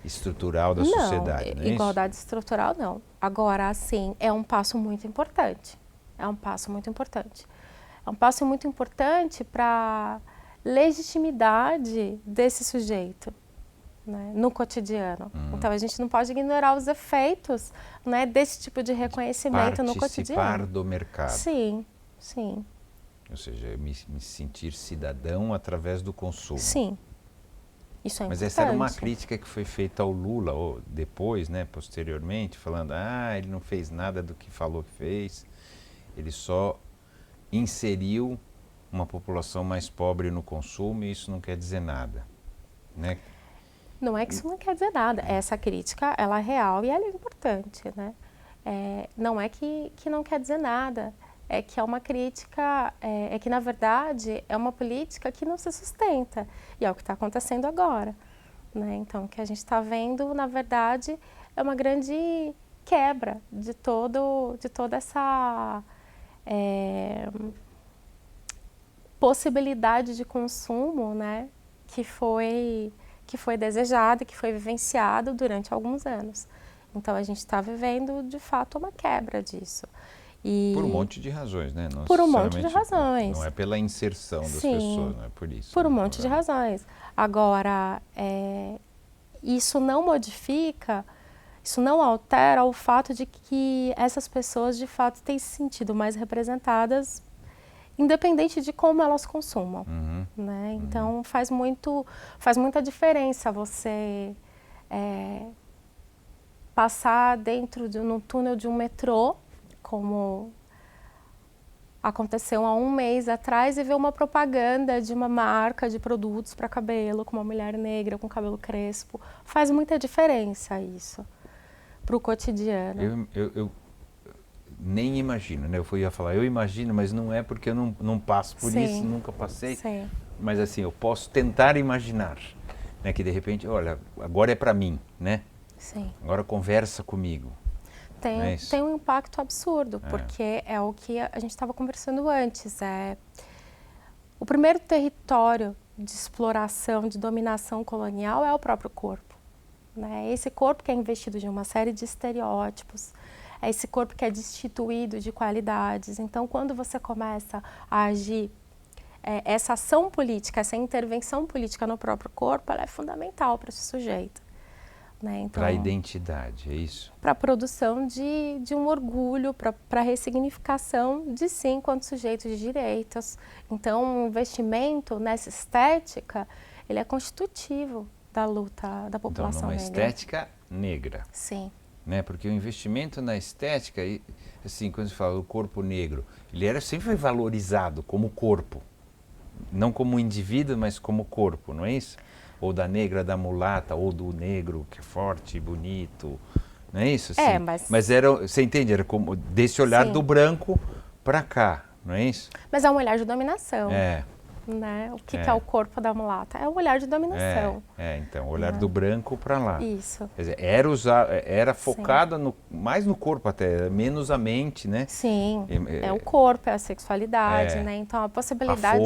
B: estrutural da sociedade. Não é
A: igualdade
B: isso?
A: Estrutural não. Agora, sim, é um passo muito importante. É um passo muito importante. É um passo muito importante para a legitimidade desse sujeito, né, no cotidiano. Então, a gente não pode ignorar os efeitos, né, desse tipo de reconhecimento no cotidiano.
B: Participar do mercado.
A: Sim, sim.
B: Ou seja, me sentir cidadão através do consumo.
A: Sim, isso é importante.
B: Mas essa era uma crítica que foi feita ao Lula ou depois, né, posteriormente, falando, ele não fez nada do que falou que fez, ele só inseriu uma população mais pobre no consumo e isso não quer dizer nada, né?
A: Não é que isso não quer dizer nada. Essa crítica, ela é real e ela é importante, né? Não é que não quer dizer nada. É que é uma crítica, é que na verdade é uma política que não se sustenta. E é o que está acontecendo agora, né? Então, o que a gente está vendo, na verdade, é uma grande quebra de toda essa possibilidade de consumo, né, que foi desejado e que foi vivenciado durante alguns anos. Então, a gente está vivendo, de fato, uma quebra disso.
B: Por um monte de razões, né? Não
A: por um monte de razões.
B: Não é pela inserção das pessoas, não é por isso.
A: Por um monte de razões. Agora, isso não modifica, isso não altera o fato de que essas pessoas, de fato, têm se sentido mais representadas, independente de como elas consumam. Né? Então, faz muita diferença você passar num túnel de um metrô, como aconteceu há um mês atrás, e ver uma propaganda de uma marca de produtos para cabelo, com uma mulher negra com cabelo crespo. Faz muita diferença isso para o cotidiano.
B: Eu nem imagino, né? Eu ia falar, eu imagino, mas não é porque eu não passo por isso, nunca passei.
A: Sim.
B: Mas assim, eu posso tentar imaginar, né? Que de repente, olha, agora é para mim, né?
A: Sim.
B: Agora conversa comigo.
A: Tem um impacto absurdo, porque é o que a gente estava conversando antes. O primeiro território de exploração, de dominação colonial é o próprio corpo. Né? Esse corpo que é investido de uma série de estereótipos, é esse corpo que é destituído de qualidades. Então, quando você começa a agir, essa ação política, essa intervenção política no próprio corpo, ela é fundamental para esse sujeito. Né? Então,
B: para a identidade, é isso?
A: Para a produção de um orgulho, para a ressignificação de si enquanto sujeito de direitos. Então, o investimento nessa estética, ele é constitutivo da luta da população negra.
B: Então, numa estética negra.
A: Sim.
B: Né? Porque o investimento na estética, assim, quando se fala do corpo negro, ele sempre foi valorizado como corpo. Não como indivíduo, mas como corpo, não é isso? Ou da negra, da mulata, ou do negro que é forte, bonito, não é isso? Assim, mas era, você entende? Era como desse olhar do branco para cá, não é isso?
A: Mas é um olhar de dominação.
B: É.
A: Né? O que é o corpo da mulata? É um olhar de dominação.
B: Então, o olhar do branco para lá.
A: Isso.
B: Quer dizer, era focada mais no corpo até, menos a mente, né?
A: Sim, é o corpo, é a sexualidade, né? Então a possibilidade...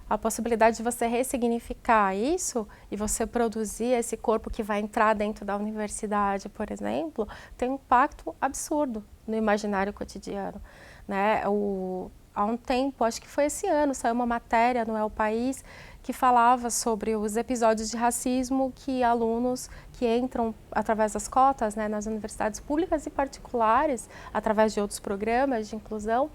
A: A possibilidade de você ressignificar isso e você produzir esse corpo que vai entrar dentro da universidade, por exemplo, tem um impacto absurdo no imaginário cotidiano, né? Há um tempo, acho que foi esse ano, saiu uma matéria no El País que falava sobre os episódios de racismo que alunos que entram através das cotas, né, nas universidades públicas e particulares, através de outros programas de inclusão,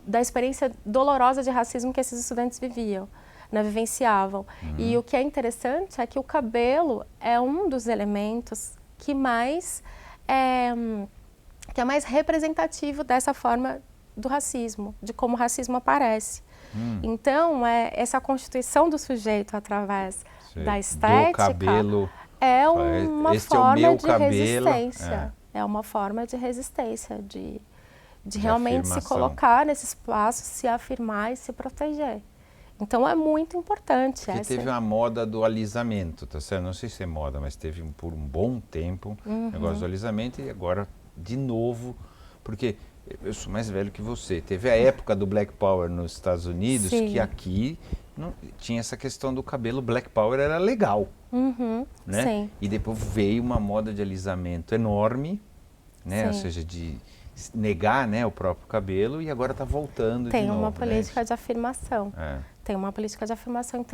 A: da experiência dolorosa de racismo que esses estudantes vivenciavam. E o que é interessante é que o cabelo é um dos elementos que é mais representativo dessa forma do racismo, de como o racismo aparece. Então, essa constituição do sujeito através da estética
B: do cabelo,
A: é uma forma de
B: cabelo,
A: resistência. É uma forma de resistência, de realmente se colocar nesse espaço, se afirmar e se proteger. Então, é muito importante.
B: Porque teve uma moda do alisamento, tá certo? Não sei se é moda, mas teve por um bom tempo o negócio do alisamento e agora, de novo, porque eu sou mais velho que você. Teve a época do Black Power nos Estados Unidos, que aqui não, tinha essa questão do cabelo. Black Power era legal, né?
A: Sim.
B: E depois veio uma moda de alisamento enorme, né? Ou seja, de negar, né, o próprio cabelo, e agora está voltando de novo.
A: Tem uma política de afirmação.
B: É.
A: Tem uma política de afirmação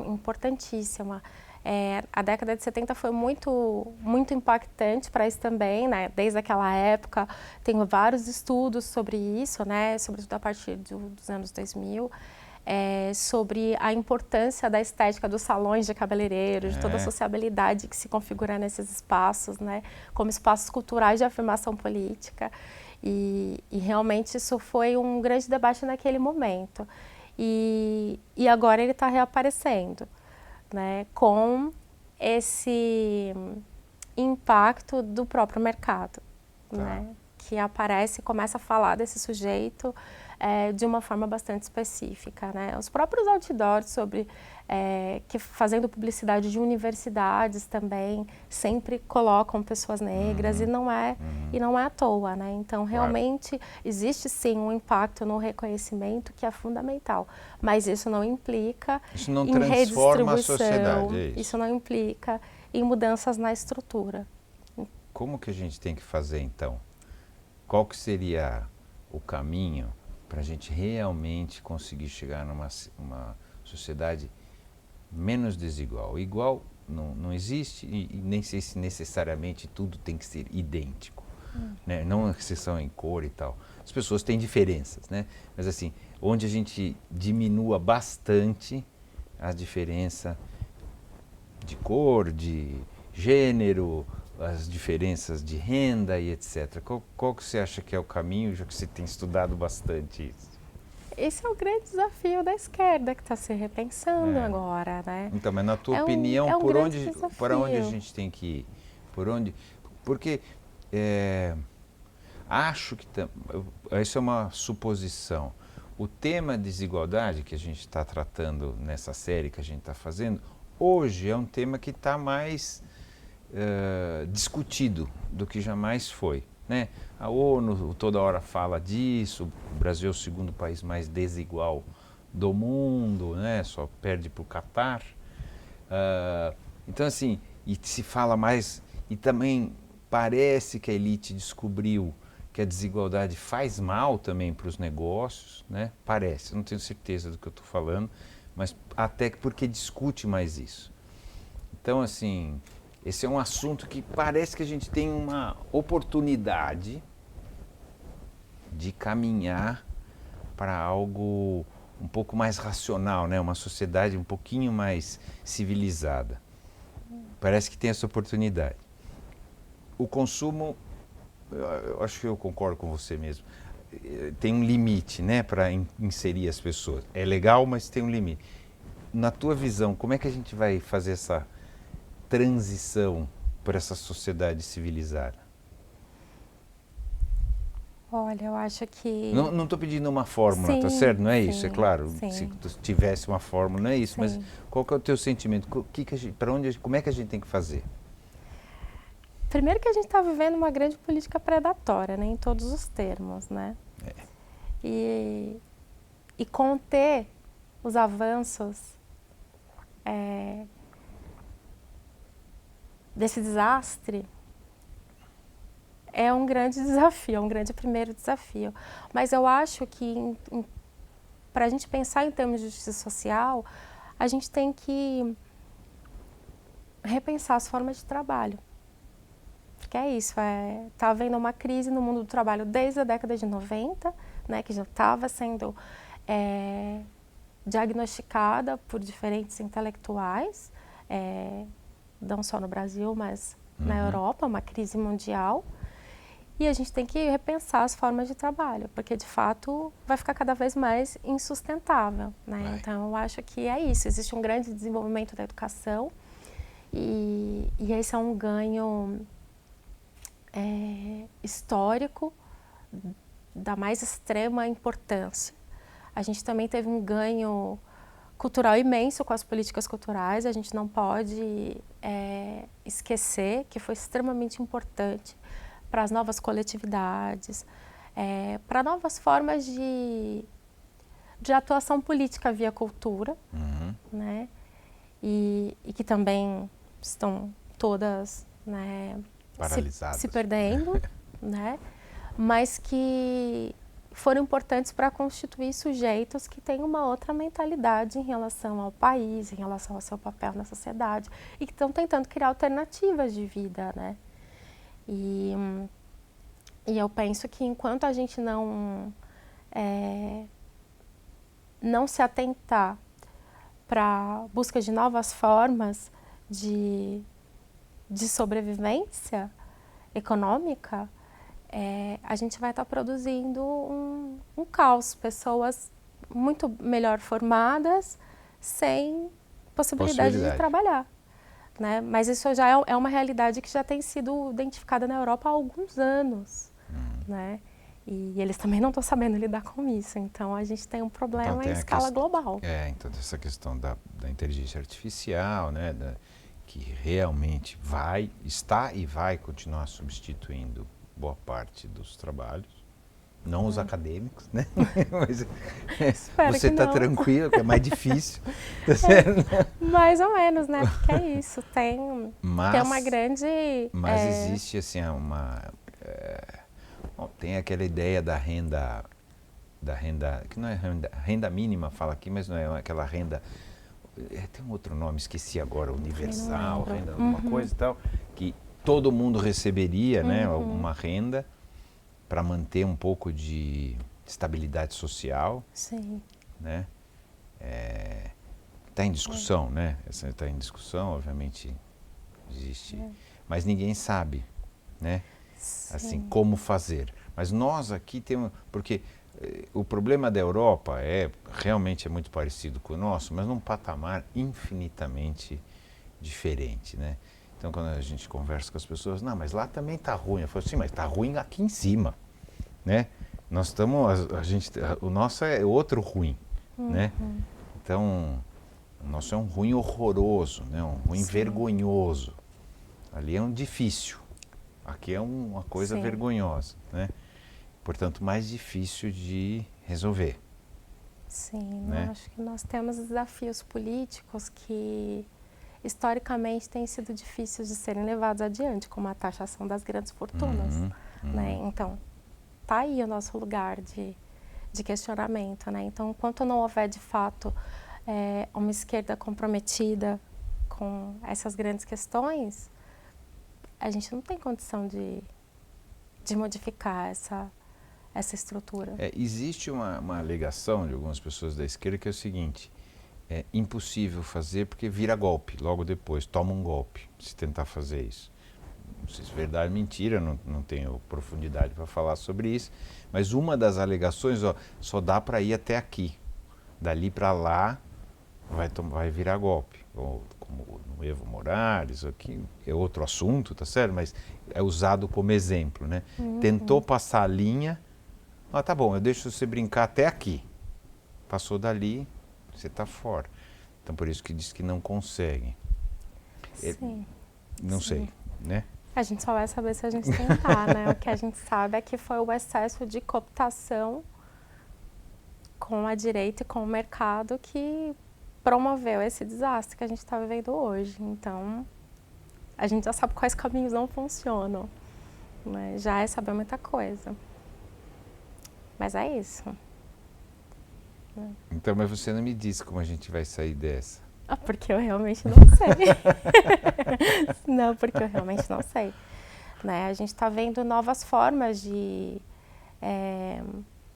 A: importantíssima. A década de 70 foi muito impactante para isso também, né? Desde aquela época, tem vários estudos sobre isso, né? Sobretudo a partir dos anos 2000, sobre a importância da estética dos salões de cabeleireiro, de toda a sociabilidade que se configura nesses espaços, né? Como espaços culturais de afirmação política. E realmente isso foi um grande debate naquele momento. E agora ele está reaparecendo, né, com esse impacto do próprio mercado, né, que aparece e começa a falar desse sujeito de uma forma bastante específica, né. Os próprios outdoors sobre que fazendo publicidade de universidades também sempre colocam pessoas negras e não é à toa, né. Então realmente existe sim um impacto no reconhecimento que é fundamental, mas isso não implica em
B: transforma a
A: redistribuição,
B: sociedade,
A: isso não implica em mudanças na estrutura.
B: Como que a gente tem que fazer então? Qual que seria o caminho para a gente realmente conseguir chegar numa sociedade menos desigual? Igual não existe e nem sei se necessariamente tudo tem que ser idêntico, né? Não exceção em cor e tal. As pessoas têm diferenças, né? Mas assim, onde a gente diminua bastante a diferença de cor, de gênero, as diferenças de renda e etc. Qual que você acha que é o caminho, já que você tem estudado bastante isso?
A: Esse é o grande desafio da esquerda que está se repensando agora, né?
B: Então, mas na tua opinião, para onde a gente tem que ir? Porque acho que isso é uma suposição. O tema desigualdade que a gente está tratando nessa série que a gente está fazendo, hoje é um tema que está mais discutido do que jamais foi, né? A ONU toda hora fala disso, o Brasil é o segundo país mais desigual do mundo, né? Só perde para o Catar. Então assim, e se fala mais, e também parece que a elite descobriu que a desigualdade faz mal também para os negócios, né? Parece, não tenho certeza do que eu estou falando, mas até porque discute mais isso. Então assim, esse é um assunto que parece que a gente tem uma oportunidade de caminhar para algo um pouco mais racional, né? Uma sociedade um pouquinho mais civilizada. Parece que tem essa oportunidade. O consumo, eu acho que eu concordo com você mesmo, tem um limite, né, para inserir as pessoas. É legal, mas tem um limite. Na tua visão, como é que a gente vai fazer essa transição para essa sociedade civilizada?
A: Olha, eu acho que...
B: Não estou pedindo uma fórmula,
A: Sim,
B: tá certo? Não é isso,
A: sim,
B: é claro.
A: sim.
B: Se tivesse uma fórmula, não é isso. Mas
A: Sim.
B: qual que é o teu sentimento? Para onde, como é que a gente tem que fazer?
A: Primeiro que a gente está vivendo uma grande política predatória, né, em todos os termos, né? E conter os avanços desse desastre é um grande desafio, é um grande primeiro desafio. Mas eu acho que para a gente pensar em termos de justiça social, a gente tem que repensar as formas de trabalho. Porque é isso, está havendo uma crise no mundo do trabalho desde a década de 90, né, que já estava sendo diagnosticada por diferentes intelectuais, não só no Brasil, mas na Europa, uma crise mundial. E a gente tem que repensar as formas de trabalho, porque de fato vai ficar cada vez mais insustentável, né? Então eu acho que é isso, existe um grande desenvolvimento da educação e esse é um ganho histórico da mais extrema importância. A gente também teve um ganho cultural imenso com as políticas culturais, a gente não pode esquecer que foi extremamente importante para as novas coletividades, para novas formas de atuação política via cultura, né? E que também estão todas, né,
B: paralisadas,
A: se perdendo, né? Mas que foram importantes para constituir sujeitos que têm uma outra mentalidade em relação ao país, em relação ao seu papel na sociedade e que estão tentando criar alternativas de vida, né? E eu penso que enquanto a gente não se atentar para a busca de novas formas de sobrevivência econômica, a gente vai estar produzindo um caos, pessoas muito melhor formadas, sem possibilidade de trabalhar. Né? Mas isso já é uma realidade que já tem sido identificada na Europa há alguns anos. Né? E eles também não estão sabendo lidar com isso. Então, a gente tem um problema em escala global.
B: Então, essa questão da inteligência artificial, né, que realmente está e vai continuar substituindo boa parte dos trabalhos. Não os acadêmicos, né? Mas você está tranquilo, que é mais difícil. Tá certo?
A: Mais ou menos, né? Porque é isso, tem uma grande...
B: Mas existe, assim, tem aquela ideia da renda, que não é renda mínima, fala aqui, mas não é aquela renda... tem um outro nome, esqueci agora, universal, renda, alguma coisa e tal, que todo mundo receberia, né, alguma renda, para manter um pouco de estabilidade social.
A: Sim.
B: Né? Está em discussão, né? Essa está em discussão, obviamente existe, mas ninguém sabe, né? Assim, como fazer. Mas nós aqui temos, porque o problema da Europa realmente é muito parecido com o nosso, mas num patamar infinitamente diferente, né? Então, quando a gente conversa com as pessoas, não, mas lá também está ruim. Eu falo assim, mas está ruim aqui em cima, né? Nós estamos, o nosso é outro ruim, né? Então, o nosso é um ruim horroroso, né? Um ruim vergonhoso. Ali é um difícil, aqui é uma coisa vergonhosa, né? Portanto, mais difícil de resolver.
A: Sim,
B: né?
A: Eu acho que nós temos desafios políticos que historicamente têm sido difíceis de serem levados adiante, como a taxação das grandes fortunas. Né? Então, está aí o nosso lugar de questionamento. Né? Então, enquanto não houver, de fato, uma esquerda comprometida com essas grandes questões, a gente não tem condição de modificar essa estrutura.
B: Existe uma alegação de algumas pessoas da esquerda que é o seguinte: é impossível fazer porque vira golpe, logo depois, toma um golpe, se tentar fazer isso. Não sei se é verdade ou mentira, não tenho profundidade para falar sobre isso, mas uma das alegações, só dá para ir até aqui, dali para lá vai virar golpe. Ou, como no Evo Morales, aqui é outro assunto, tá certo? Mas é usado como exemplo, né? Tentou passar a linha, Ah, tá bom, eu deixo você brincar até aqui. Passou dali, você está fora. Então, por isso que diz que não consegue.
A: Sim.
B: Não
A: Sim.
B: sei, né?
A: A gente só vai saber se a gente tentar, né? O que a gente sabe é que foi o excesso de cooptação com a direita e com o mercado que promoveu esse desastre que a gente está vivendo hoje. Então, a gente já sabe quais caminhos não funcionam, né? Já é saber muita coisa. Mas é isso.
B: Então, mas você não me disse como a gente vai sair dessa.
A: Ah, porque eu realmente não sei. Não, porque eu realmente não sei. Né? A gente está vendo novas formas de...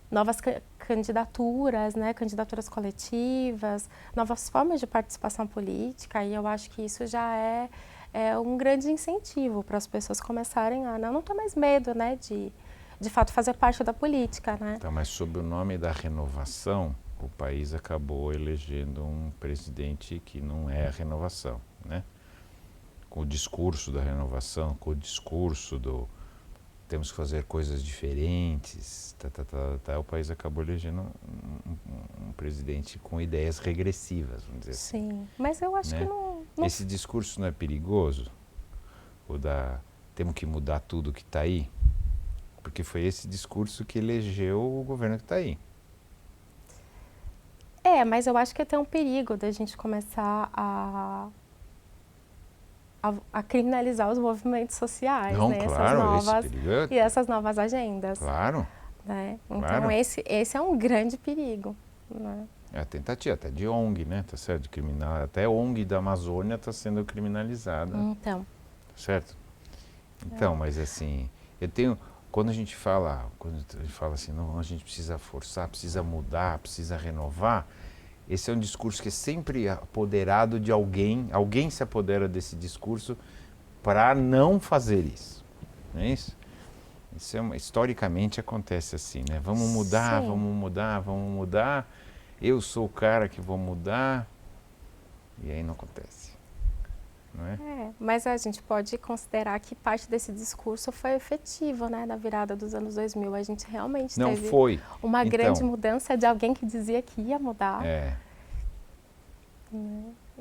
A: novas candidaturas, né? Candidaturas coletivas, novas formas de participação política, e eu acho que isso já é um grande incentivo para as pessoas começarem a não ter mais medo, né? De fato fazer parte da política, né?
B: Tá, mas sob o nome da renovação, o país acabou elegendo um presidente que não é a renovação, né? Com o discurso da renovação, com o discurso do temos que fazer coisas diferentes, o país acabou elegendo um presidente com ideias regressivas, vamos dizer assim.
A: Sim, mas eu acho, né, que não...
B: Esse discurso não é perigoso? O da temos que mudar tudo que está aí? Porque foi esse discurso que elegeu o governo que está aí.
A: Mas eu acho que tem um perigo da gente começar a criminalizar os movimentos sociais,
B: Não,
A: né?
B: claro,
A: E essas novas agendas.
B: Claro.
A: Né? Então,
B: claro.
A: Esse é um grande perigo. Né?
B: É a tentativa até de ONG, né? Tá certo? De criminal, até ONG da Amazônia está sendo criminalizada.
A: Então.
B: Tá certo? Então, mas assim, quando a gente fala assim, não, a gente precisa forçar, precisa mudar, precisa renovar, esse é um discurso que é sempre apoderado de alguém se apodera desse discurso para não fazer isso, não é isso? Historicamente acontece assim, né? Vamos mudar,
A: Sim.
B: vamos mudar, vamos mudar, eu sou o cara que vou mudar, e aí não acontece. Não é?
A: Mas a gente pode considerar que parte desse discurso foi efetivo, né? Na virada dos anos 2000, a gente realmente teve uma grande mudança de alguém que dizia que ia mudar.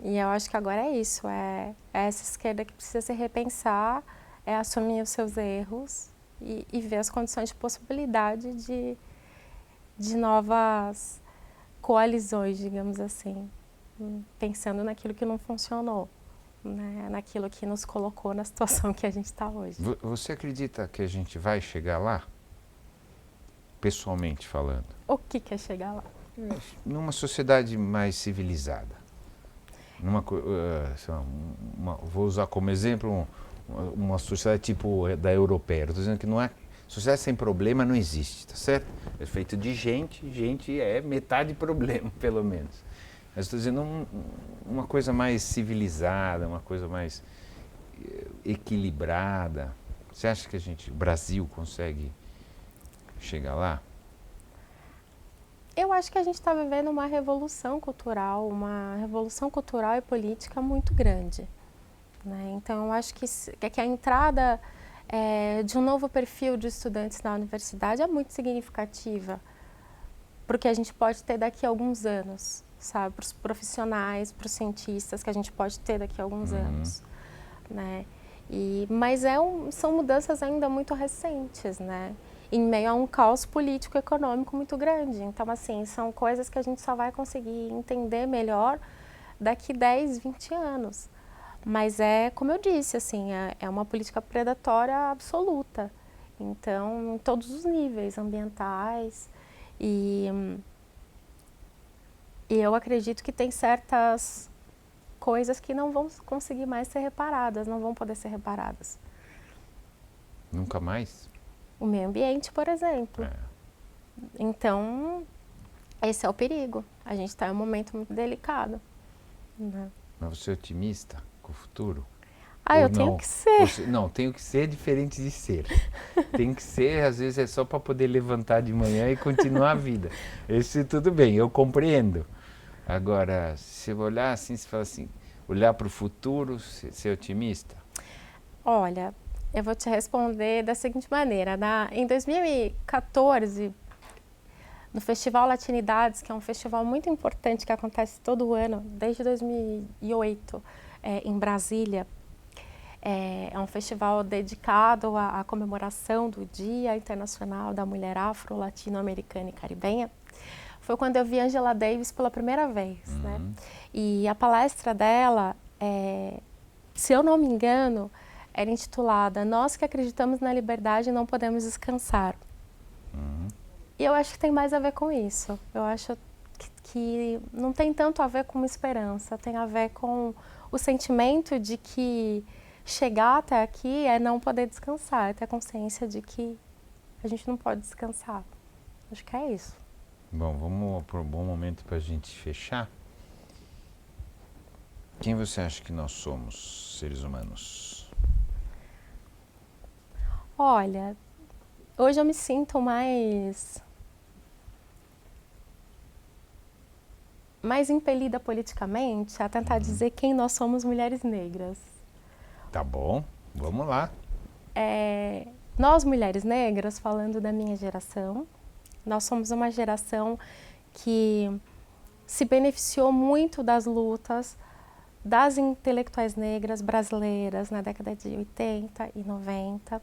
A: E eu acho que agora é isso, é essa esquerda que precisa se repensar, é assumir os seus erros e ver as condições de possibilidade de novas coalizões, digamos assim, pensando naquilo que não funcionou. Né, naquilo que nos colocou na situação que a gente está hoje.
B: Você acredita que a gente vai chegar lá? Pessoalmente falando.
A: O que é chegar lá?
B: Numa sociedade mais civilizada. Vou usar como exemplo uma sociedade tipo da europeia. Estou dizendo que não é... Sociedade sem problema não existe, tá certo? É feito de gente é metade problema, pelo menos. Mas estou dizendo uma coisa mais civilizada, uma coisa mais equilibrada. Você acha que o Brasil consegue chegar lá?
A: Eu acho que a gente está vivendo uma revolução cultural e política muito grande. Né? Então, eu acho que a entrada de um novo perfil de estudantes na universidade é muito significativa, porque a gente pode ter daqui a alguns anos. Sabe, para os profissionais, para os cientistas que a gente pode ter daqui a alguns anos, né? Mas são mudanças ainda muito recentes, né? Em meio a um caos político e econômico muito grande. Então, assim, são coisas que a gente só vai conseguir entender melhor daqui 10, 20 anos. Mas como eu disse, assim, é uma política predatória absoluta. Então, em todos os níveis ambientais e eu acredito que tem certas coisas que não vão conseguir mais ser reparadas, não vão poder ser reparadas.
B: Nunca mais?
A: O meio ambiente, por exemplo. Então, esse é o perigo. A gente está em um momento muito delicado. Né?
B: Mas você é otimista com o futuro?
A: Eu tenho que ser.
B: Tenho que ser diferente de ser. Tem que ser, às vezes é só para poder levantar de manhã e continuar a vida. Esse tudo bem, eu compreendo. Agora, se eu olhar assim, se fala assim, olhar para o futuro, ser otimista?
A: Olha, eu vou te responder da seguinte maneira. Em 2014, no Festival Latinidades, que é um festival muito importante que acontece todo ano, desde 2008, em Brasília. É um festival dedicado à comemoração do Dia Internacional da Mulher Afro-Latino-Americana e Caribenha. Foi quando eu vi Angela Davis pela primeira vez, né? E a palestra dela, se eu não me engano, era intitulada "Nós que acreditamos na liberdade não podemos descansar". E eu acho que tem mais a ver com isso. Eu acho que não tem tanto a ver com esperança, tem a ver com o sentimento de que chegar até aqui é não poder descansar, é ter consciência de que a gente não pode descansar. Acho que é isso.
B: Bom, vamos para um bom momento para a gente fechar. Quem você acha que nós somos, seres humanos?
A: Olha, hoje eu me sinto mais impelida politicamente a tentar dizer quem nós somos, mulheres negras.
B: Tá bom, vamos lá.
A: Nós, mulheres negras, falando da minha geração, nós somos uma geração que se beneficiou muito das lutas das intelectuais negras brasileiras na década de 80 e 90.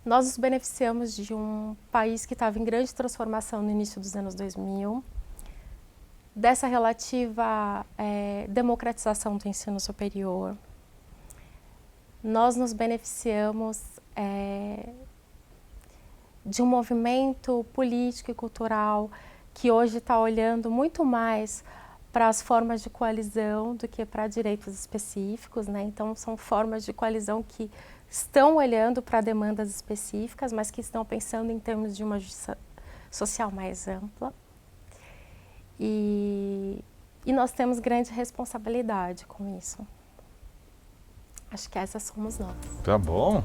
A: Nós nos beneficiamos de um país que estava em grande transformação no início dos anos 2000, dessa relativa democratização do ensino superior. Nós nos beneficiamos de um movimento político e cultural que hoje está olhando muito mais para as formas de coalizão do que para direitos específicos, né? Então, são formas de coalizão que estão olhando para demandas específicas, mas que estão pensando em termos de uma justiça social mais ampla. E nós temos grande responsabilidade com isso. Acho que essas somos nós.
B: Tá bom.